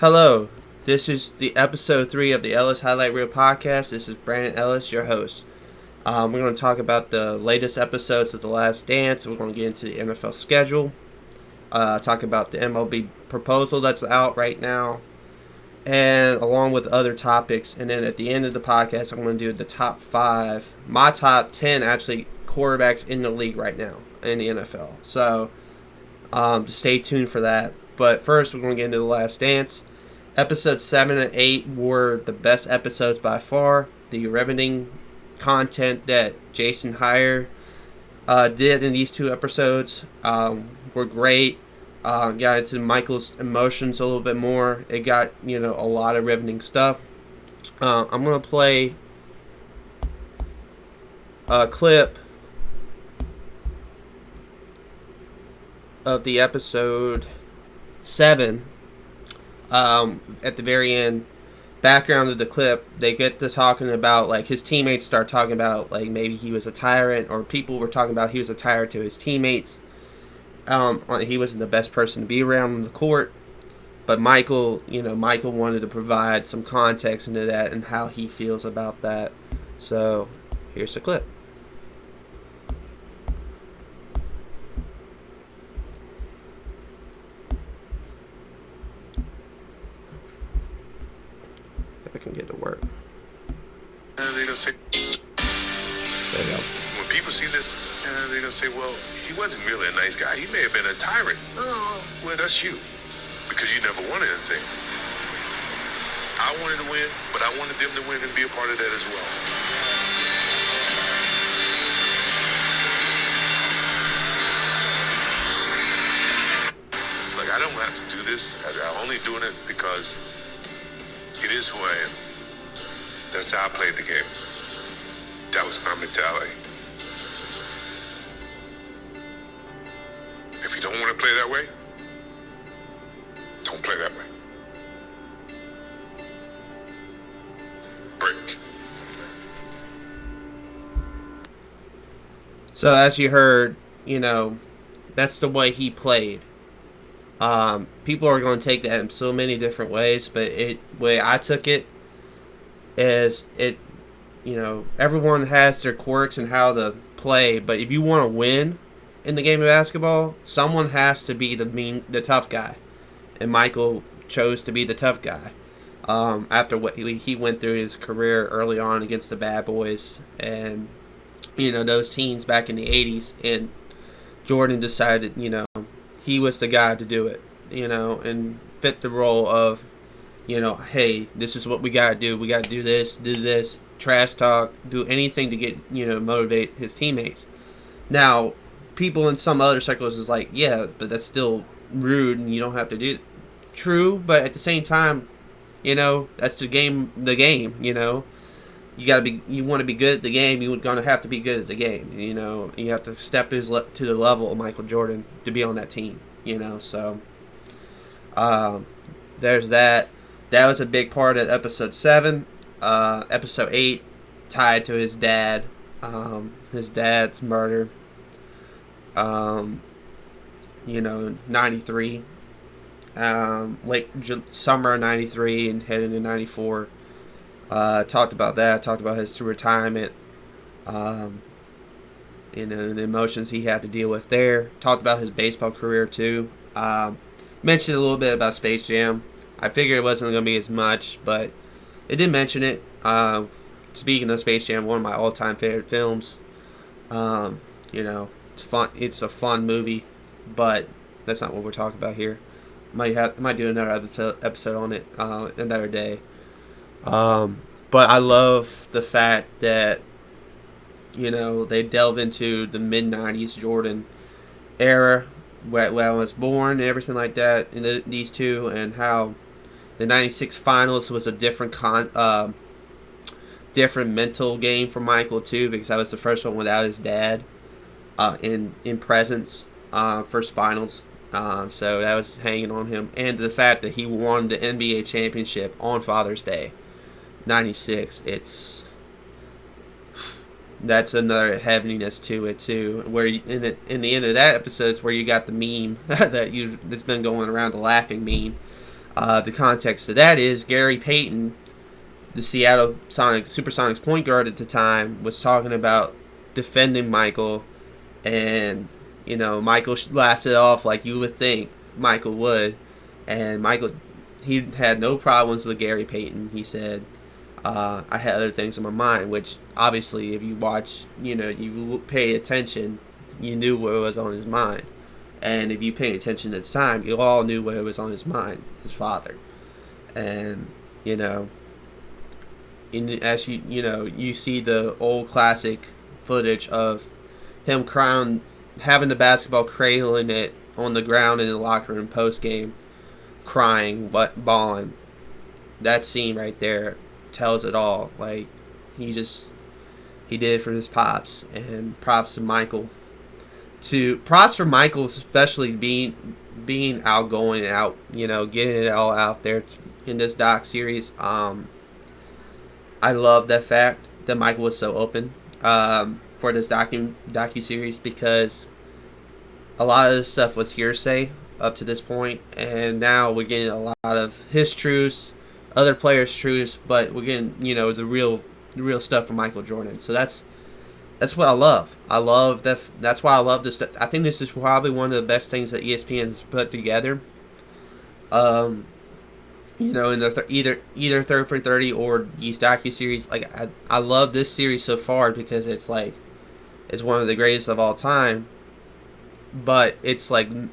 Hello, this is the episode 3 of the Ellis Highlight Reel podcast. This is Brandon Ellis, your host. We're going to talk about the latest episodes of The Last Dance. We're going to get into the NFL schedule, talk about the MLB proposal that's out right now, and along with other topics. And then at the end of the podcast, I'm going to do the top 5, my top 10 actually quarterbacks in the league right now in the NFL. So just stay tuned for that. But first, we're going to get into The Last Dance. Episodes 7 and 8 were the best episodes by far. The riveting content that Jason Heyer did in these 2 episodes were great. Got into Michael's emotions a little bit more. It got, a lot of riveting stuff. I'm going to play a clip of the episode 7. At the very end, background of the clip, they get to talking about, like, his teammates start talking about, like, maybe he was a tyrant, or people were talking about he was a tyrant to his teammates. He wasn't the best person to be around on the court, but Michael wanted to provide some context into that and how he feels about that. So, here's the clip. I can get to work. They're gonna say, There you go. when people see this, they're gonna say, well, he wasn't really a nice guy. He may have been a tyrant. Oh, well, that's you, because you never wanted anything. I wanted to win, but I wanted them to win and be a part of that as well. Like, I don't have to do this. I'm only doing it because it is who I am. That's how I played the game. That was my mentality. If you don't want to play that way, don't play that way. Break. So as you heard, that's the way he played. People are going to take that in so many different ways, but way I took it is everyone has their quirks and how to play, but if you want to win in the game of basketball, someone has to be the tough guy, and Michael chose to be the tough guy. After what he went through his career early on against the bad boys and those teams back in the 80s, and Jordan decided he was the guy to do it, and fit the role of, hey, this is what we got to do. We got to do this, trash talk, do anything to get, motivate his teammates. Now, people in some other circles is like, yeah, but that's still rude and you don't have to do it. True, but at the same time, that's the game, you want to be good at the game, you're going to have to be good at the game, you have to step to the level of Michael Jordan to be on that team, so there's that. That was a big part of episode 7. Episode 8 tied to his dad's murder. 93, late summer of 93 and heading into 94. Talked about that. Talked about his retirement. The emotions he had to deal with there. Talked about his baseball career too. Mentioned a little bit about Space Jam. I figured it wasn't going to be as much, but it did mention it. Speaking of Space Jam, one of my all-time favorite films. It's fun. It's a fun movie, but that's not what we're talking about here. Might do another episode on it another day. But I love the fact that they delve into the mid-90s Jordan era, where I was born and everything like that, in these two, and how the 96 finals was a different mental game for Michael too, because that was the first one without his dad in presence, first finals. So that was hanging on him, and the fact that he won the NBA championship on Father's Day, 96. That's another heaviness to it too. Where in the end of that episode is where you got the meme that's been going around, the laughing meme, The context of that is Gary Payton, the Seattle Supersonics point guard at the time, was talking about defending Michael, and Michael lasted off like you would think Michael would, and Michael, he had no problems with Gary Payton. He said, I had other things in my mind, which obviously if you watch, you pay attention, you knew what was on his mind. And if you pay attention at the time, you all knew what was on his mind, his father. And, as you see the old classic footage of him crying, having the basketball, cradling it on the ground in the locker room post game, crying, bawling. That scene right there tells it all. Like, he did it for his pops, and props to Michael. Props for Michael, especially being outgoing and out, getting it all out there in this doc series. I love that fact that Michael was so open for this docu series, because a lot of this stuff was hearsay up to this point, and now we're getting a lot of his truths, other players' truths, but we're getting the real stuff from Michael Jordan. So that's what I love. I love that. That's why I love this. I think this is probably one of the best things that ESPN has put together. In the either 30 for 30 or these docuseries. Like, I love this series so far because it's one of the greatest of all time. But it's getting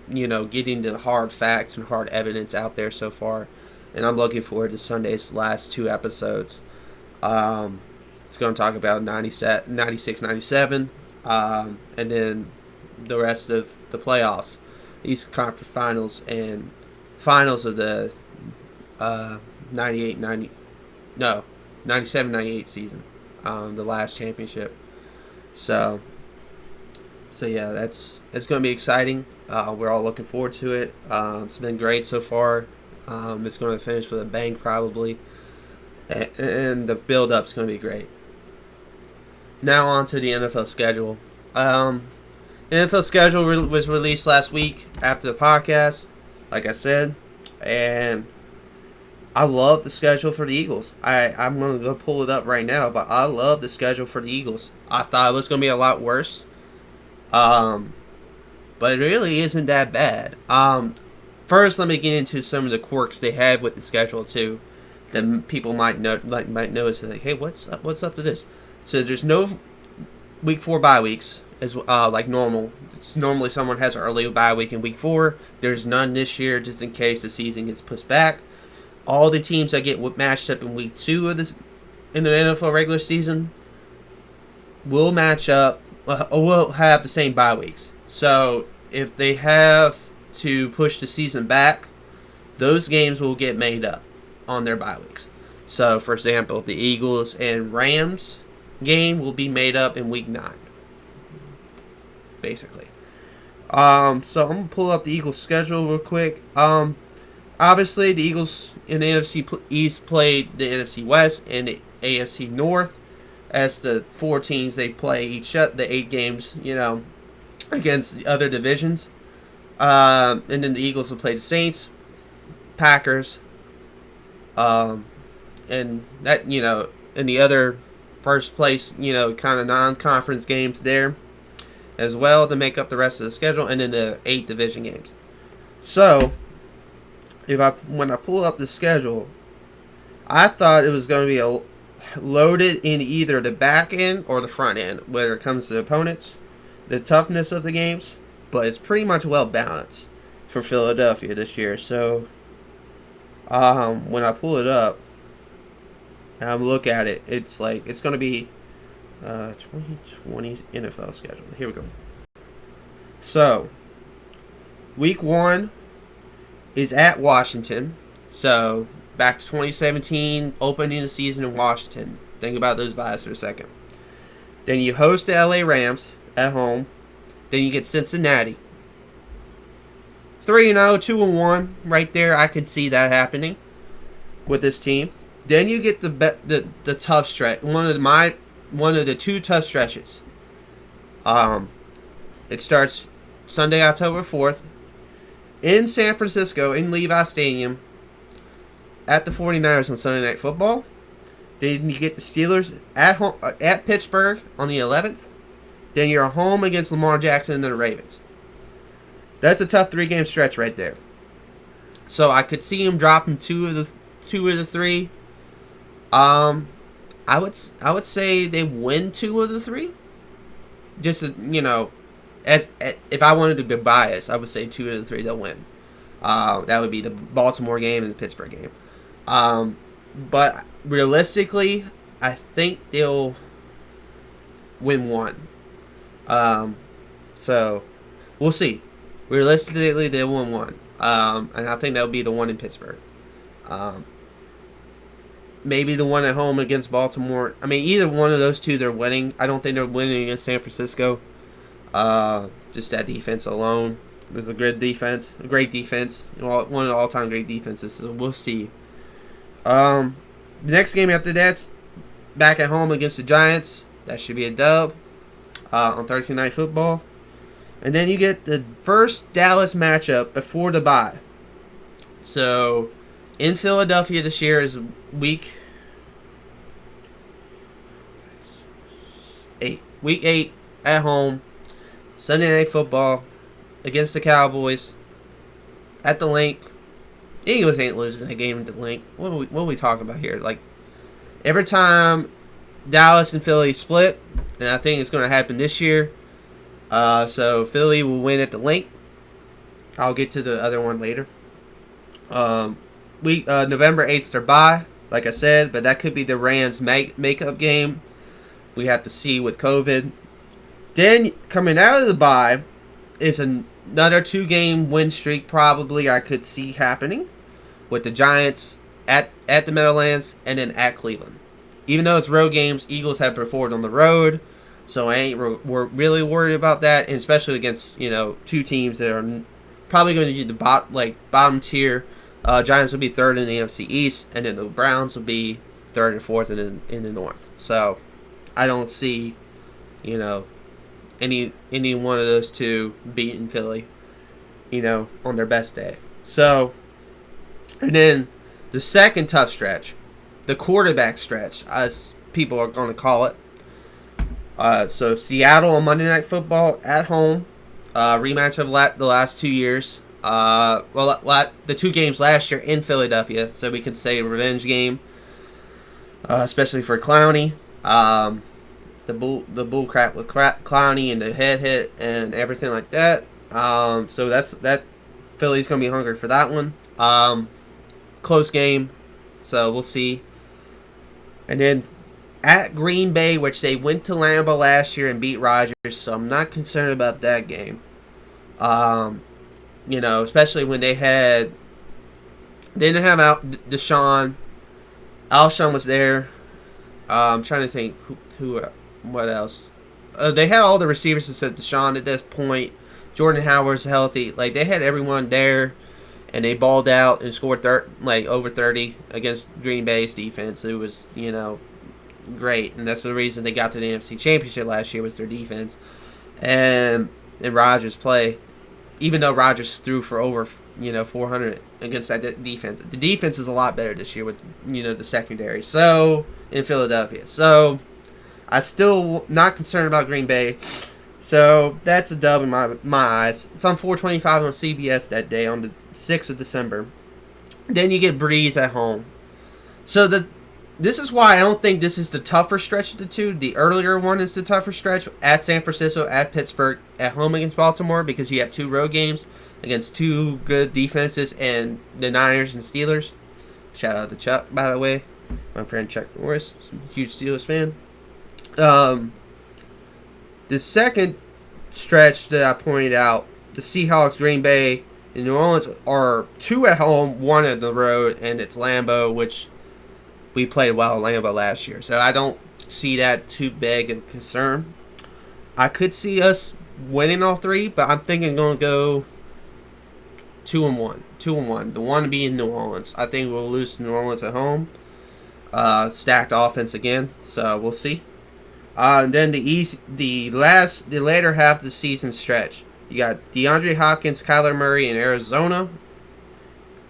the hard facts and hard evidence out there so far, and I'm looking forward to Sunday's last two episodes. It's going to talk about 96, 97, and then the rest of the playoffs, East Conference Finals, and finals of the 97-98 season, the last championship. So yeah, it's going to be exciting. We're all looking forward to it. It's been great so far. It's going to finish with a bang probably, and the build-up's going to be great. Now on to the NFL schedule. The NFL schedule was released last week after the podcast, like I said, and I love the schedule for the Eagles. I'm going to go pull it up right now, but I love the schedule for the Eagles. I thought it was going to be a lot worse, but it really isn't that bad. First, let me get into some of the quirks they had with the schedule too, that people might notice. Like, hey, what's up to this? So there's no week 4 bye weeks as like normal. It's normally someone has an early bye week in week 4. There's none this year, just in case the season gets pushed back. All the teams that get matched up in week 2 of this in the NFL regular season will match up. Will have the same bye weeks. So if they have to push the season back, those games will get made up on their bye weeks. So, for example, the Eagles and Rams game will be made up in week 9, basically. So I'm gonna pull up the Eagles schedule real quick. Obviously the Eagles in the NFC East played the NFC West and the AFC North as the 4 teams they play the 8 games, against the other divisions. And then the Eagles will play the Saints, Packers, and that, and the other first place, kind of non-conference games there as well to make up the rest of the schedule, and then the 8 division games. So, when I pull up the schedule, I thought it was going to be loaded in either the back end or the front end, whether it comes to opponents, the toughness of the games, but it's pretty much well balanced for Philadelphia this year. So, when I pull it up and I look at it, it's going to be 2020 NFL schedule. Here we go. So, week 1 is at Washington. So, back to 2017, opening the season in Washington. Think about those vibes for a second. Then you host the LA Rams at home. Then you get Cincinnati. 3-0, 2-1, right there. I could see that happening with this team. Then you get the tough stretch. One of the 2 tough stretches. It starts Sunday, October 4th, in San Francisco, in Levi Stadium, at the 49ers on Sunday Night Football. Then you get the Steelers at home at Pittsburgh on the 11th. Then you're home against Lamar Jackson and the Ravens. That's a tough 3-game stretch right there. So I could see him dropping two of the three. I would say they win 2 of the 3. Just as if I wanted to be biased, I would say 2 of the 3 they'll win. That would be the Baltimore game and the Pittsburgh game. But realistically, I think they'll win 1. So we'll see. Realistically, they'll win 1. And I think that'll be the one in Pittsburgh. Maybe the one at home against Baltimore. I mean, either one of those 2 they're winning. I don't think they're winning against San Francisco. Just that defense alone. There's a great defense. One of the all-time great defenses. So we'll see. The next game after that's back at home against the Giants. That should be a dub on Thursday Night Football. And then you get the first Dallas matchup before the bye. So, in Philadelphia this year is week 8. Week 8 at home. Sunday Night Football against the Cowboys at the Link. Eagles ain't losing that game at the Link. What are we talking about here? Like, every time Dallas and Philly split, and I think it's going to happen this year. So Philly will win at the Link. I'll get to the other one later. November 8th their bye, like I said, but that could be the Rams makeup game. We have to see with COVID. Then coming out of the bye is another 2-game win streak probably I could see happening with the Giants at the Meadowlands and then at Cleveland. Even though it's road games, Eagles have performed on the road, so I ain't we're really worried about that, and especially against 2 teams that are probably going to be the bottom tier. Giants will be 3rd in the NFC East, and then the Browns will be 3rd and 4th in the North. So I don't see any one of those 2 beating Philly, on their best day. So, and then the second tough stretch, the quarterback stretch, as people are going to call it. So Seattle on Monday Night Football at home, rematch of the last 2 years. The 2 games last year in Philadelphia, so we can say a revenge game, especially for Clowney. The bull crap with Clowney and the head hit and everything like that. So that Philly's gonna be hungry for that one. Close game, so we'll see. And then at Green Bay, which they went to Lambeau last year and beat Rodgers, so I'm not concerned about that game. Especially when they didn't have Deshaun. Alshon was there. I'm trying to think what else. They had all the receivers except Deshaun at this point. Jordan Howard's healthy. Like, they had everyone there, and they balled out and scored over 30 against Green Bay's defense. It was, great, and that's the reason they got to the NFC Championship last year was their defense and Rodgers' play. Even though Rodgers threw for over 400 against that defense, the defense is a lot better this year with the secondary. So in Philadelphia, so I still not concerned about Green Bay. So that's a dub in my eyes. It's on 4:25 on CBS that day on the 6th of December. Then you get Breeze at home. So this is why I don't think this is the tougher stretch of the 2. The earlier one is the tougher stretch at San Francisco, at Pittsburgh, at home against Baltimore, because you have 2 road games against 2 good defenses and the Niners and Steelers. Shout out to Chuck, by the way. My friend Chuck Norris, huge Steelers fan. The second stretch that I pointed out, the Seahawks, Green Bay, and New Orleans are 2 at home, 1 at the road, and it's Lambeau, which we played well at Lambeau last year. So I don't see that too big of a concern. I could see us winning all 3, but I'm thinking going to go 2-1. 2-1. The one being New Orleans. I think we'll lose to New Orleans at home. Stacked offense again, so we'll see. And then the later half of the season stretch. You got DeAndre Hopkins, Kyler Murray in Arizona.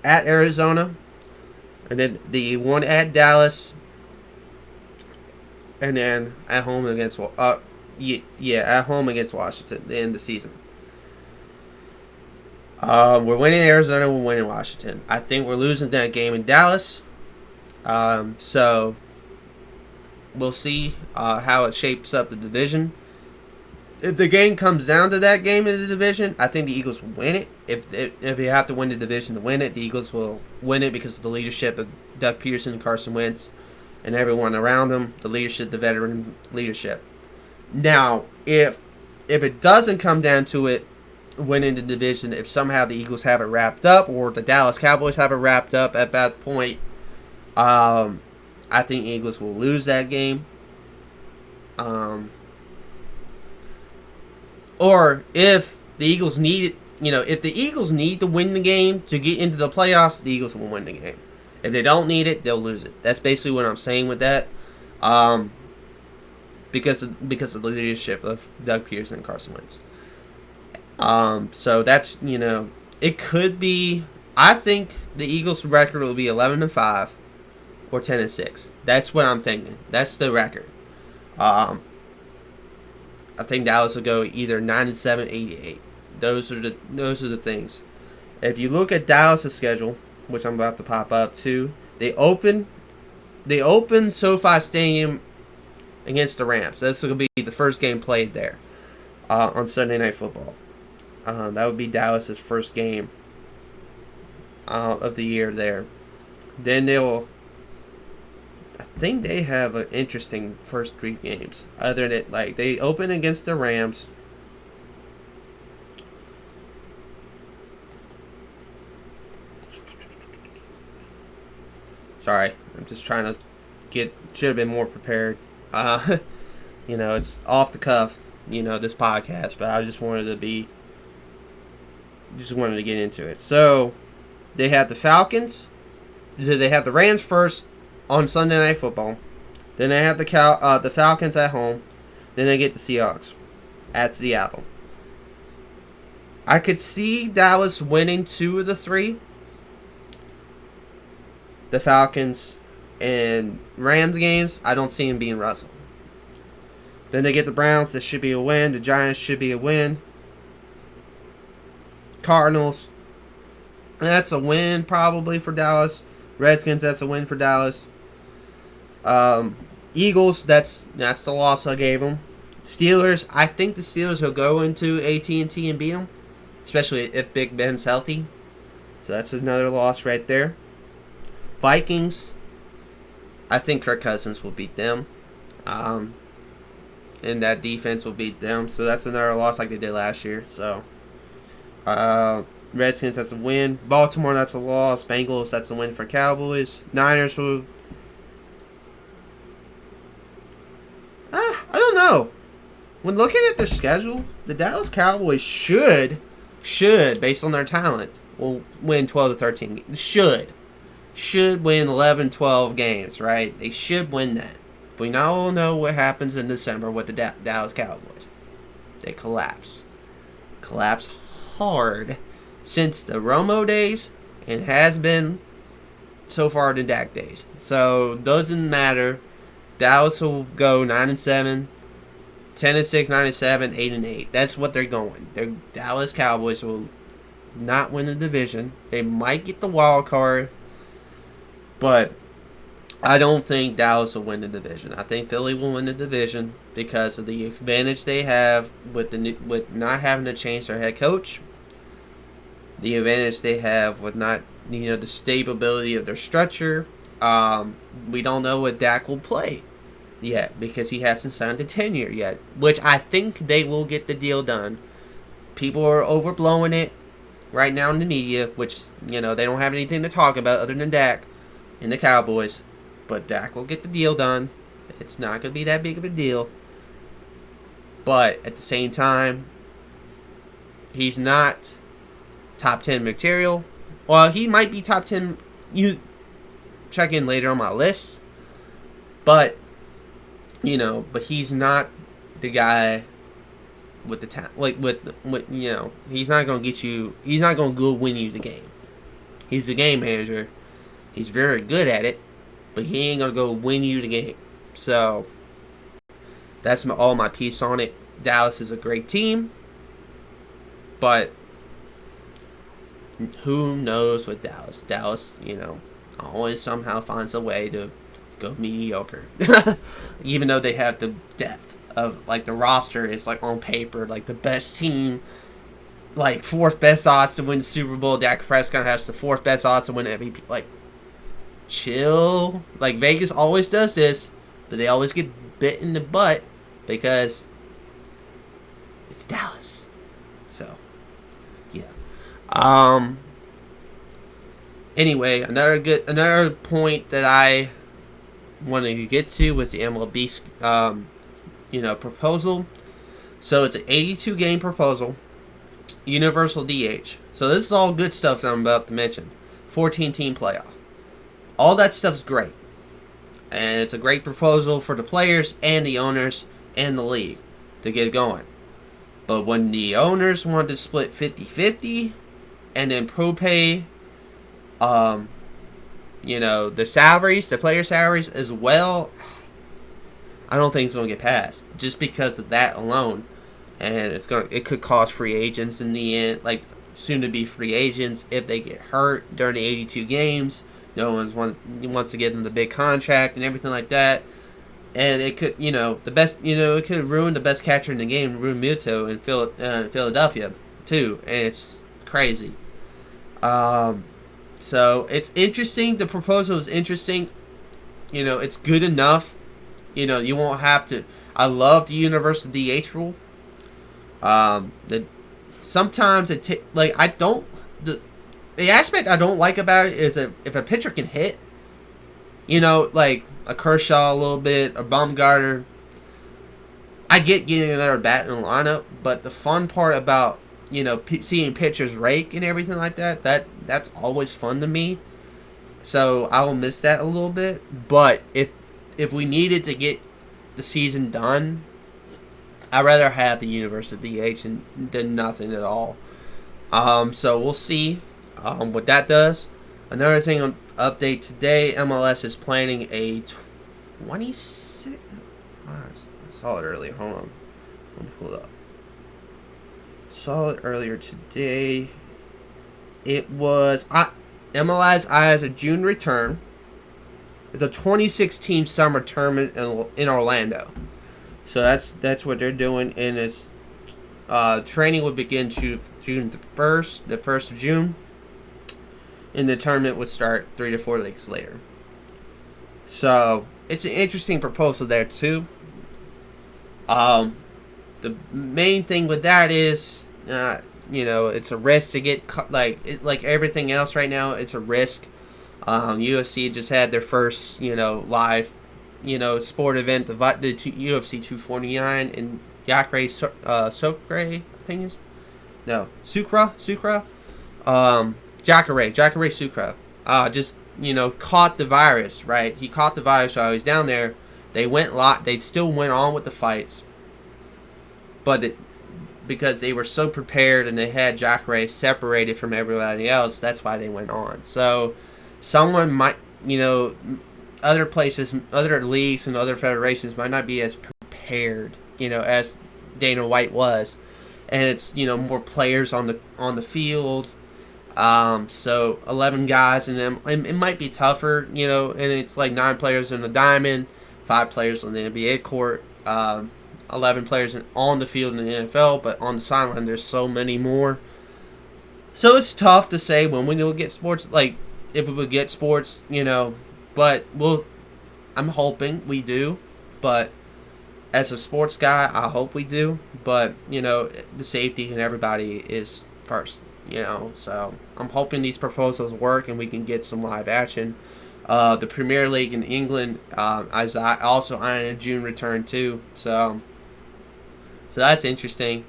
At Arizona. and then the one at Dallas, and then at home against at home against Washington at the end of the season. We're winning Arizona. We're winning Washington. I think we're losing that game in Dallas. So we'll see how it shapes up the division. If the game comes down to that game in the division, I think the Eagles will win it. If you have to win the division to win it, the Eagles will win it because of the leadership of Doug Peterson and Carson Wentz and everyone around them, the leadership, the veteran leadership. Now, if it doesn't come down to it winning the division, if somehow the Eagles have it wrapped up or the Dallas Cowboys have it wrapped up at that point, I think Eagles will lose that game. Or if the Eagles need it, if the Eagles need to win the game to get into the playoffs, the Eagles will win the game. If they don't need it, they'll lose it. That's basically what I'm saying with that. Because of the leadership of Doug Peterson and Carson Wentz. So that's, it could be. I think the Eagles' record will be 11-5 or 10-6. That's what I'm thinking. That's the record. I think Dallas will go either 9-7, 8-8. Those are the things. If you look at Dallas' schedule, which I'm about to pop up too, they open SoFi Stadium against the Rams. This will be the first game played there on Sunday Night Football. That would be Dallas' first game of the year there. Then I think they have an interesting first 3 games. Other than they open against the Rams. Sorry, I'm just trying to should have been more prepared. It's off the cuff, this podcast, but I just wanted to get into it. So, they have the Falcons. They have the Rams first on Sunday Night Football. Then they have the Falcons at home. Then they get the Seahawks at Seattle. I could see Dallas winning 2 of the 3. The Falcons and Rams games, I don't see them being Russell. Then they get the Browns. That should be a win. The Giants should be a win. Cardinals. That's a win probably for Dallas. Redskins, that's a win for Dallas. Eagles, that's the loss I gave them. Steelers, I think the Steelers will go into AT&T and beat them, especially if Big Ben's healthy. So that's another loss right there. Vikings, I think Kirk Cousins will beat them. And that defense will beat them. So that's another loss like they did last year. So, Redskins, that's a win. Baltimore, that's a loss. Bengals, that's a win for Cowboys. Niners will... I don't know. When looking at their schedule, the Dallas Cowboys should, based on their talent, will win 12 to 13. Should win 11, 12 games, right? They should win that. But we now know what happens in December with the Dallas Cowboys. They collapse. Collapse hard since the Romo days and has been so far the Dak days. So, doesn't matter. Dallas will go 9-7, 10-6, 9-7, 8-8. That's what they're going. The Dallas Cowboys will not win the division. They might get the wild card, but I don't think Dallas will win the division. I think Philly will win the division because of the advantage they have with not having to change their head coach. The advantage they have with not, the stability of their structure. We don't know what Dak will play yet because he hasn't signed a tenure yet, which I think they will get the deal done. People are overblowing it right now in the media, which, they don't have anything to talk about other than Dak and the Cowboys. But Dak will get the deal done. It's not going to be that big of a deal. But at the same time, he's not top 10 material. Well, he might be top 10. You check in later on my list. But, but he's not the guy with the talent. He's not going to get you. He's not going to go win you the game. He's the game manager. He's very good at it, but he ain't gonna go win you the game. So that's all my piece on it. Dallas is a great team, but who knows with Dallas? Dallas, always somehow finds a way to go mediocre. Even though they have the depth of, like, the roster is, like, on paper, like, the best team, like, fourth best odds to win the Super Bowl. Dak Prescott has the fourth best odds to win MVP. Like, chill. Like, Vegas always does this, but they always get bit in the butt because it's Dallas. So, yeah. Anyway, another point that I wanted to get to was the MLB, proposal. So it's an 82 game proposal, universal DH. So this is all good stuff that I'm about to mention. 14 team playoff. All that stuff's great. And it's a great proposal for the players and the owners and the league to get going. But when the owners wanted to split 50-50 and then prepay, the salaries, the player salaries as well, I don't think it's going to get passed just because of that alone. And it could cost free agents in the end, like soon to be free agents, if they get hurt during the 82 games. No one wants to give them the big contract and everything like that. And it could, it could ruin the best catcher in the game, ruin Muto in Philadelphia too, and it's crazy. So it's interesting. The proposal is interesting. It's good enough. You won't have to. I love the universal DH rule. Sometimes the aspect I don't like about it is that if a pitcher can hit, like a Kershaw a little bit, a Baumgartner, I get getting another bat in the lineup, but the fun part about, seeing pitchers rake and everything like that's always fun to me. So I will miss that a little bit. But if we needed to get the season done, I'd rather have the universal DH than nothing at all. So we'll see what that does. Another thing on update today, MLS is planning a 26. I saw it earlier. Hold on, let me pull it up. Saw it earlier today. It was MLS has a June return. It's a 26-team summer tournament in Orlando. So that's what they're doing, and it's training will begin June the 1st of June. And the tournament would start 3 to 4 weeks later. So it's an interesting proposal there too. The main thing with that is, it's a risk to get like everything else right now. It's a risk. UFC just had their first, live, sport event, the UFC 249 in Yakre Sokre, I think is. No, Sucre. Jacare Sucre, just, caught the virus, right? He caught the virus while he was down there. They still went on with the fights. But because they were so prepared and they had Jacare separated from everybody else, that's why they went on. So someone might, other places, other leagues and other federations might not be as prepared, as Dana White was. And it's, more players on the field. So 11 guys in them. It might be tougher, and it's like 9 players in the diamond, 5 players on the NBA court, 11 players on the field in the NFL, but on the sideline there's so many more. So it's tough to say when we will get sports, like if we would get sports, but I'm hoping we do, but as a sports guy, I hope we do, but the safety and everybody is first. So I'm hoping these proposals work and we can get some live action. The Premier League in England is also on a June return too. So that's interesting.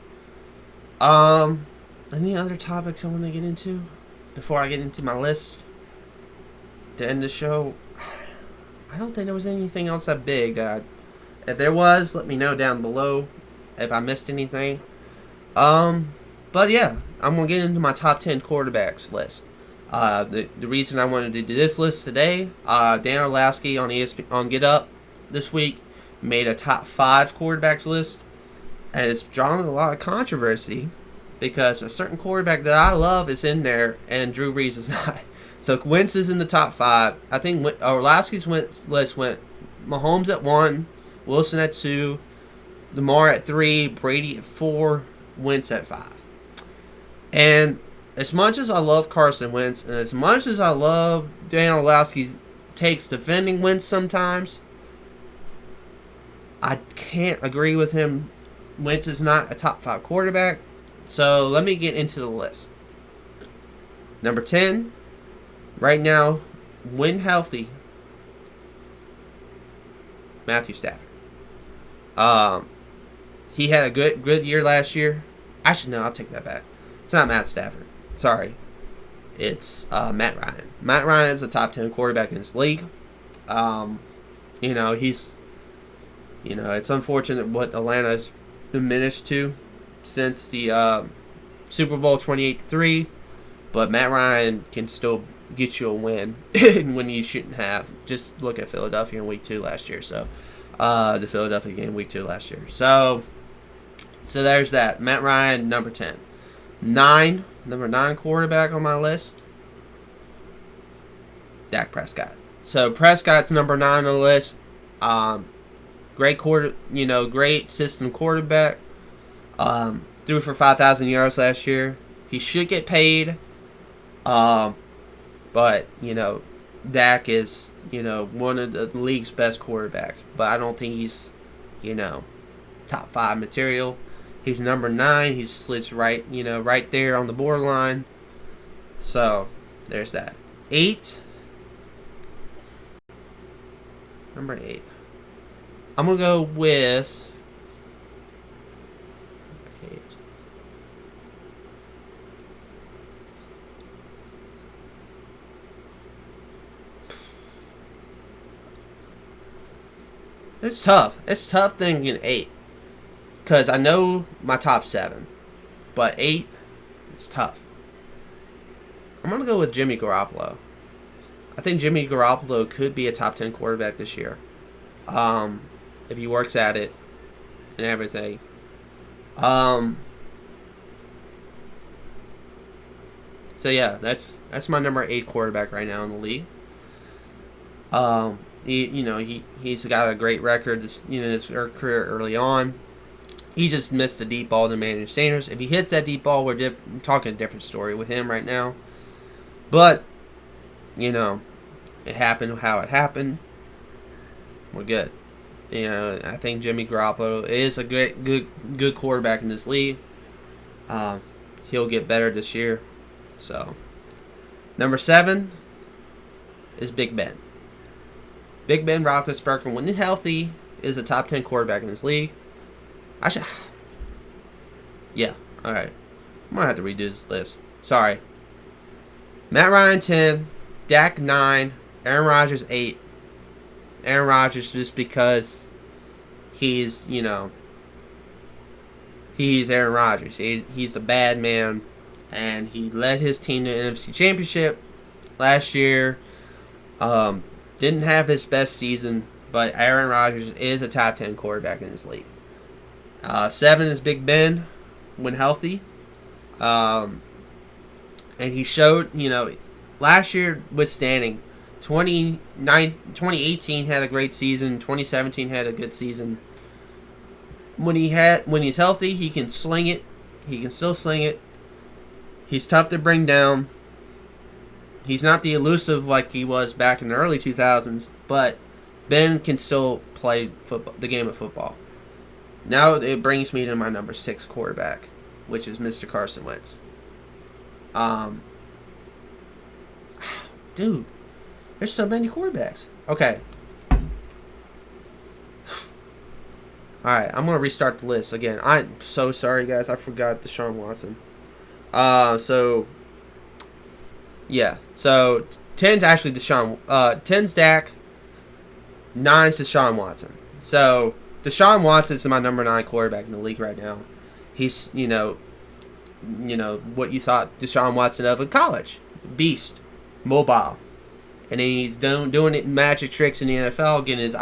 Any other topics I want to get into before I get into my list to end the show? I don't think there was anything else that big. If there was, let me know down below if I missed anything. But yeah, I'm going to get into my top 10 quarterbacks list. The reason I wanted to do this list today, Dan Orlowski on on Get Up this week made a top 5 quarterbacks list, and it's drawn a lot of controversy because a certain quarterback that I love is in there, and Drew Brees is not. So Wentz is in the top 5. I think Orlowski's list went Mahomes at 1, Wilson at 2, Lamar at 3, Brady at 4, Wentz at 5. And as much as I love Carson Wentz, and as much as I love Dan Orlowski's takes defending Wentz sometimes, I can't agree with him. Wentz is not a top 5 quarterback. So let me get into the list. Number 10, right now, when healthy, Matthew Stafford. He had a good year last year. Actually, no, I'll take that back. It's not Matt Stafford. Sorry. It's Matt Ryan. Matt Ryan is a top 10 quarterback in this league. He's it's unfortunate what Atlanta's diminished to since the Super Bowl 28-3, but Matt Ryan can still get you a win when you shouldn't have. Just look at Philadelphia in Week 2 last year. So the Philadelphia game Week 2 last year. So there's that. Matt Ryan, number 10. Number 9 quarterback on my list, Dak Prescott. So Prescott's number 9 on the list. Great system quarterback. Threw for 5,000 yards last year. He should get paid. But Dak is one of the league's best quarterbacks. But I don't think he's top 5 material. He's number 9. He slits right there on the borderline. So there's that. 8. Number 8. I'm gonna go with 8. It's tough. It's tough thinking 8. Because I know my top 7. But 8, it's tough. I'm going to go with Jimmy Garoppolo. I think Jimmy Garoppolo could be a top 10 quarterback this year. If he works at it and everything. So yeah, that's my number 8 quarterback right now in the league. He's got a great record his career early on. He just missed a deep ball to Emmanuel Sanders. If he hits that deep ball, we're talking a different story with him right now. But, it happened how it happened. We're good. I think Jimmy Garoppolo is a good quarterback in this league. He'll get better this year. So, number 7 is Big Ben. Big Ben Roethlisberger, when healthy, is a top 10 quarterback in this league. Yeah, alright. I'm going to have to redo this list. Sorry. Matt Ryan 10, Dak 9, Aaron Rodgers 8. Aaron Rodgers just because he's Aaron Rodgers. He's a bad man, and he led his team to the NFC Championship last year. Didn't have his best season, but Aaron Rodgers is a top 10 quarterback in this league. 7 is Big Ben when healthy. And he showed, last year withstanding. 2018 had a great season. 2017 had a good season. When he's healthy, he can sling it. He can still sling it. He's tough to bring down. He's not the elusive like he was back in the early 2000s, but Ben can still play the game of football. Now it brings me to my number 6 quarterback, which is Mr. Carson Wentz. Dude, there's so many quarterbacks. Okay. Alright, I'm going to restart the list again. I'm so sorry, guys. I forgot Deshaun Watson. Yeah. So, 10's actually 10's Dak. 9's Deshaun Watson. So, Deshaun Watson is my number 9 quarterback in the league right now. He's, what you thought Deshaun Watson of in college. beast, mobile, and then he's doing it magic tricks in the NFL, getting his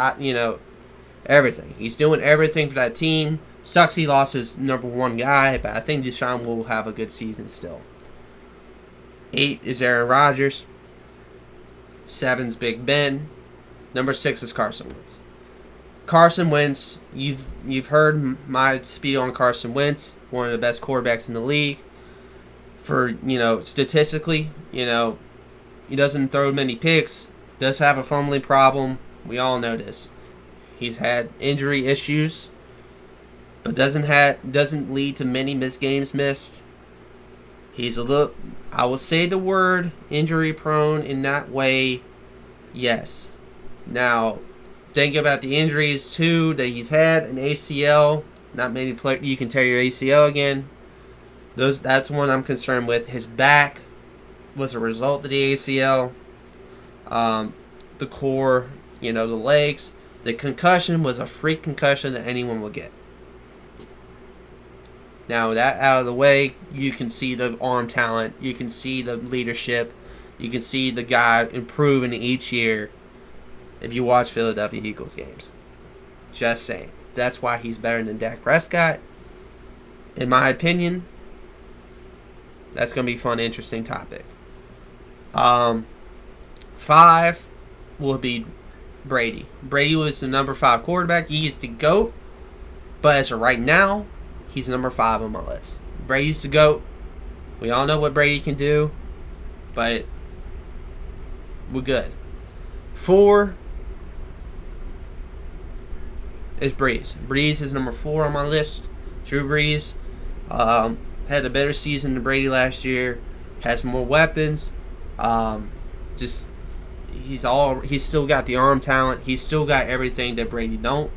everything. He's doing everything for that team. Sucks he lost his number one guy, but I think Deshaun will have a good season still. 8 is Aaron Rodgers. 7's Big Ben. Number 6 is Carson Wentz. Carson Wentz, you've heard my speed on Carson Wentz, one of the best quarterbacks in the league. For, statistically, he doesn't throw many picks, does have a fumbling problem. We all know this. He's had injury issues, but doesn't lead to many missed games missed. He's I will say the word injury prone in that way, yes. Now, think about the injuries too that he's had, an ACL. Not many players, you can tear your ACL again. That's one I'm concerned with. His back was a result of the ACL. The core, the legs. The concussion was a freak concussion that anyone will get. Now, that out of the way, you can see the arm talent. You can see the leadership. You can see the guy improving each year if you watch Philadelphia Eagles games. Just saying. That's why he's better than Dak Prescott. In my opinion, that's going to be a fun, interesting topic. 5 will be Brady. Brady was the number 5 quarterback. He's the GOAT. But as of right now, he's number 5 on my list. Brady's the GOAT. We all know what Brady can do. But we're good. 4 is Breeze. Breeze is number 4 on my list. Drew Brees had a better season than Brady last year. Has more weapons. He's still got the arm talent. He's still got everything that Brady don't.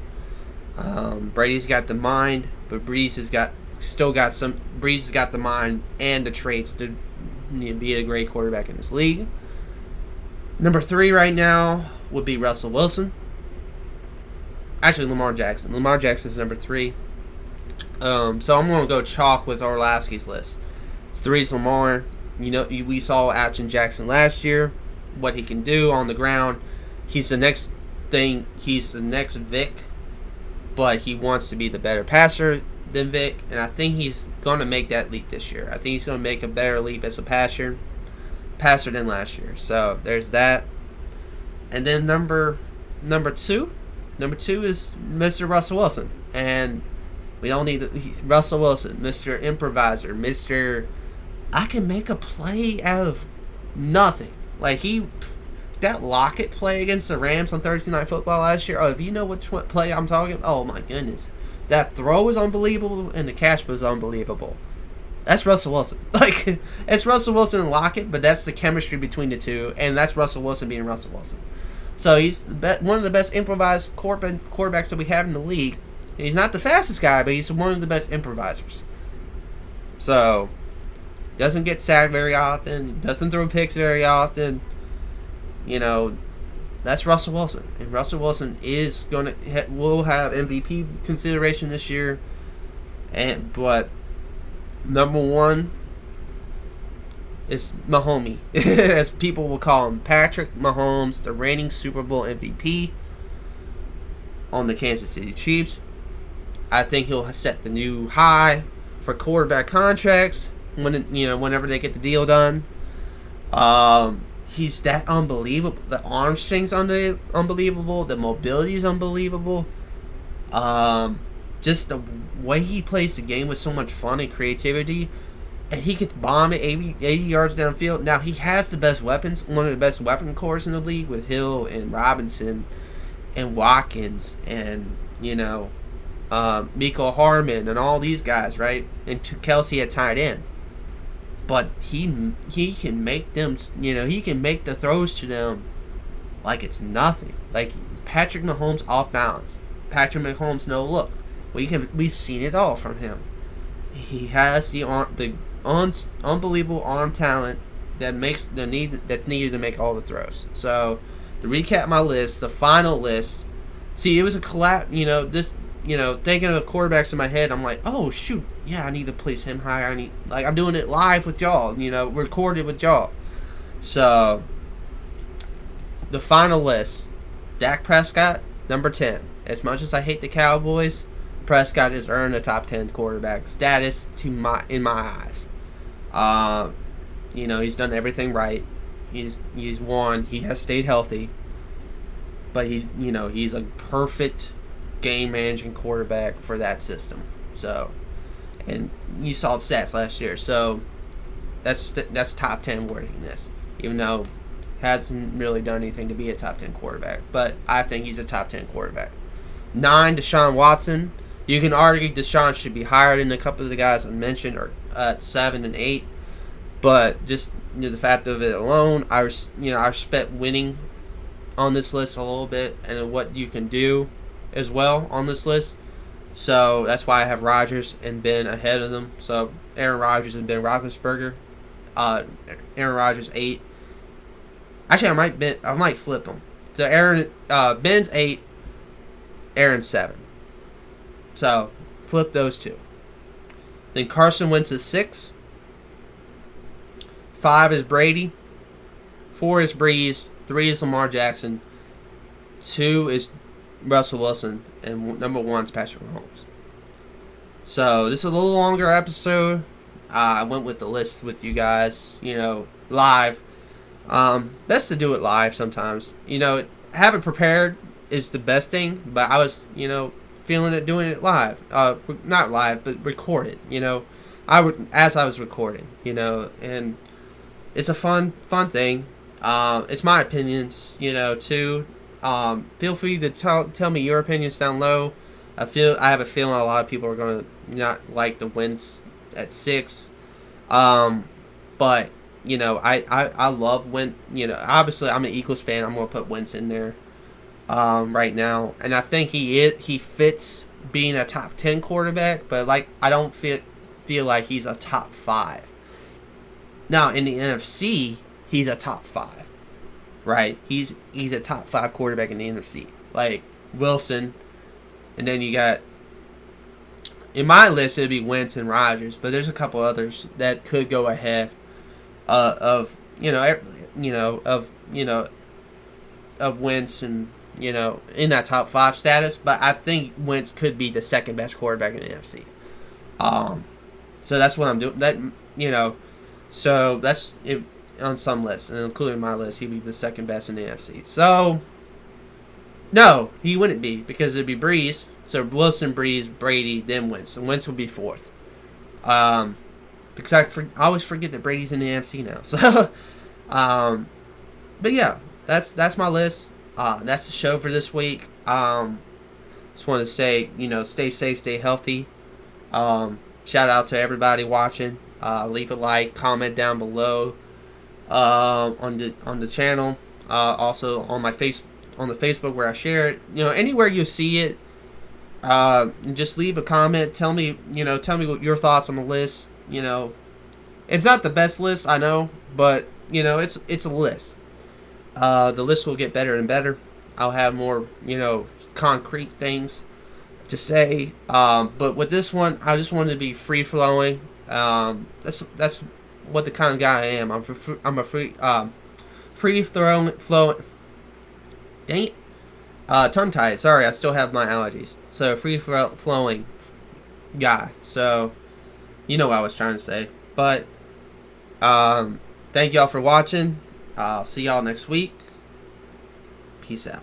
Brady's got the mind, but Breeze has got the mind and the traits to be a great quarterback in this league. Number 3 right now would be Russell Wilson. Actually, Lamar Jackson. Lamar Jackson is number 3. So I'm going to go chalk with Orlovsky's list. 3 is Lamar. We saw Action Jackson last year, what he can do on the ground. He's the next thing. He's the next Vic, but he wants to be the better passer than Vic, and I think he's going to make that leap this year. I think he's going to make a better leap as a passer than last year. So there's that. And then number 2 is Mr. Russell Wilson, and we don't need Russell Wilson, Mr. Improviser, Mr. I can make a play out of nothing. Like that Lockett play against the Rams on Thursday Night Football last year. Oh, if you know which play I'm talking about, oh my goodness. That throw was unbelievable and the catch was unbelievable. That's Russell Wilson. Like, it's Russell Wilson and Lockett, but that's the chemistry between the two, and that's Russell Wilson being Russell Wilson. So he's one of the best improvised quarterbacks that we have in the league. And he's not the fastest guy, but he's one of the best improvisers. So, doesn't get sacked very often, doesn't throw picks very often. That's Russell Wilson. And Russell Wilson will have MVP consideration this year. But number 1 is Mahomie, as people will call him, Patrick Mahomes, the reigning Super Bowl MVP on the Kansas City Chiefs. I think he'll set the new high for quarterback contracts whenever they get the deal done. He's that unbelievable. The arm strength's unbelievable. The mobility is unbelievable. Just the way he plays the game with so much fun and creativity. And he could bomb it 80 yards downfield. Now, he has the best weapons, one of the best weapon cores in the league with Hill and Robinson and Watkins and, Miko Harmon and all these guys, right? And Kelsey at tight end. But he can make them, he can make the throws to them like it's nothing. Like Patrick Mahomes off balance. Patrick Mahomes no look. We've seen it all from him. He has the unbelievable arm talent that's needed to make all the throws. So to recap my list, the final list. See, it was a collapse. Thinking of quarterbacks in my head, I'm like, oh shoot, yeah, I need to place him higher. I'm doing it live with y'all, recorded with y'all. So, the final list. Dak Prescott, number 10. As much as I hate the Cowboys, Prescott has earned a top 10 quarterback status in my eyes. He's done everything right. He's won. He has stayed healthy. But he's a perfect game managing quarterback for that system. So, and you saw the stats last year. So, that's top 10 worthiness. Even though hasn't really done anything to be a top 10 quarterback. But I think he's a top 10 quarterback. 9, Deshaun Watson. You can argue Deshaun should be higher than a couple of the guys I mentioned, or at 7 and 8. But just the fact of it alone, I respect winning on this list a little bit, and what you can do as well on this list. So that's why I have Rodgers and Ben ahead of them. So Aaron Rodgers and Ben Roethlisberger. Aaron Rodgers 8. Actually, I might flip them. So Ben's 8, Aaron's 7. So flip those two. Then Carson Wentz is 6. 5 is Brady. 4 is Breeze. 3 is Lamar Jackson. 2 is Russell Wilson. And number 1 is Patrick Mahomes. So this is a little longer episode. I went with the list with you guys, live. Best to do it live sometimes. Have it prepared is the best thing, but I was, feeling it doing it live. Not live, but recorded, as I was recording, and it's a fun thing. It's my opinions, too. Feel free to tell me your opinions down low. I have a feeling a lot of people are going to not like the Wentz at 6. But I love Wentz. Obviously I'm an Eagles fan. I'm going to put Wentz in there right now, and I think he fits being a top 10 quarterback. But I don't feel like he's a top 5. Now in the NFC, he's a top 5, right? He's a top 5 quarterback in the NFC, like Wilson, and then you got. In my list, it'd be Wentz and Rodgers, but there's a couple others that could go ahead of Wentz and in that top 5 status. But I think Wentz could be the second best quarterback in the NFC. So that's what I'm doing. So that's it on some lists, and including my list, he'd be the second best in the NFC. So no, he wouldn't be, because it'd be Breeze. So Wilson, Breeze, Brady, then Wentz. And Wentz would be 4th. Because I always forget that Brady's in the NFC now. So, but yeah, that's my list. That's the show for this week. Just want to say, stay safe, stay healthy. Shout out to everybody watching. Leave a like, comment down below on the channel. Also on the Facebook where I share it. Anywhere you see it. Just leave a comment. Tell me what your thoughts on the list. It's not the best list, I know, but it's a list. The list will get better and better. I'll have more concrete things to say. But with this one, I just wanted to be free flowing. That's what the kind of guy I am. I'm a free flowing. Dang it. Tongue tied. Sorry, I still have my allergies. So free flowing guy. So you know what I was trying to say. But thank y'all for watching. I'll see y'all next week. Peace out.